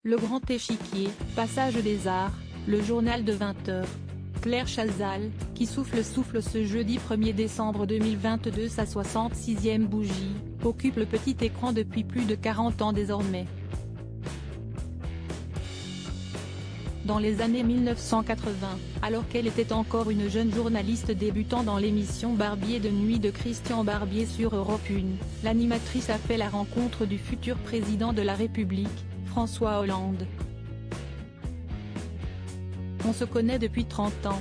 Le Grand Échiquier, Passage des Arts, le journal de 20 h. Claire Chazal, qui souffle ce jeudi 1er décembre 2022 sa 66e bougie, occupe le petit écran depuis plus de 40 ans désormais. Dans les années 1980, alors qu'elle était encore une jeune journaliste débutant dans l'émission Barbier de nuit de Christian Barbier sur Europe 1, l'animatrice a fait la rencontre du futur président de la République, François Hollande. On se connaît depuis 30 ans.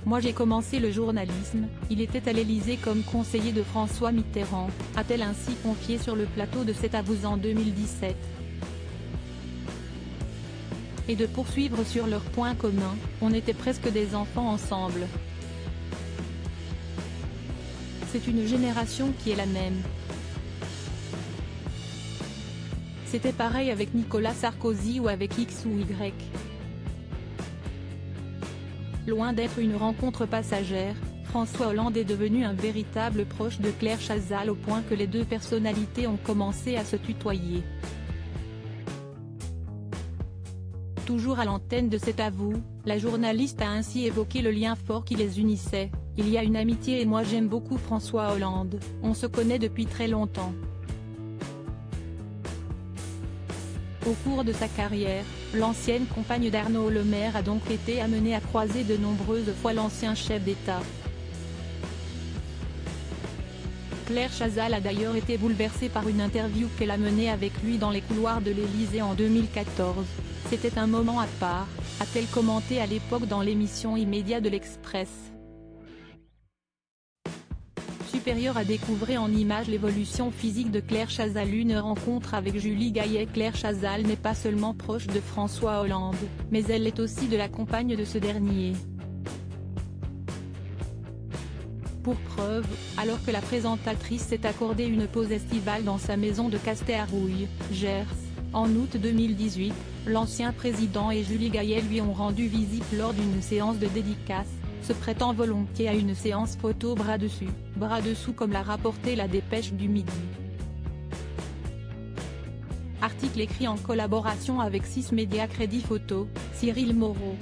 Moi j'ai commencé le journalisme, il était à l'Élysée comme conseiller de François Mitterrand, a-t-elle ainsi confié sur le plateau de C'est à vous en 2017. Et de poursuivre sur leurs points communs, on était presque des enfants ensemble. C'est une génération qui est la même. C'était pareil avec Nicolas Sarkozy ou avec X ou Y. Loin d'être une rencontre passagère, François Hollande est devenu un véritable proche de Claire Chazal au point que les deux personnalités ont commencé à se tutoyer. Toujours à l'antenne de C'est à vous, la journaliste a ainsi évoqué le lien fort qui les unissait. Il y a une amitié et moi j'aime beaucoup François Hollande, on se connaît depuis très longtemps. Au cours de sa carrière, l'ancienne compagne d'Arnaud Lemaire a donc été amenée à croiser de nombreuses fois l'ancien chef d'État. Claire Chazal a d'ailleurs été bouleversée par une interview qu'elle a menée avec lui dans les couloirs de l'Élysée en 2014. C'était un moment à part, a-t-elle commenté à l'époque dans l'émission Immédiat de l'Express. Supérieur à découvrir en images l'évolution physique de Claire Chazal. Une rencontre avec Julie Gaillet. Claire Chazal n'est pas seulement proche de François Hollande, mais elle est aussi de la compagne de ce dernier. Pour preuve, alors que la présentatrice s'est accordée une pause estivale dans sa maison de Castéarouille, Gers, en août 2018, l'ancien président et Julie Gaillet lui ont rendu visite lors d'une séance de dédicace, se prêtant volontiers à une séance photo bras dessus, bras dessous comme l'a rapporté la Dépêche du Midi. Article écrit en collaboration avec 6 médias Crédit Photo, Cyril Moreau.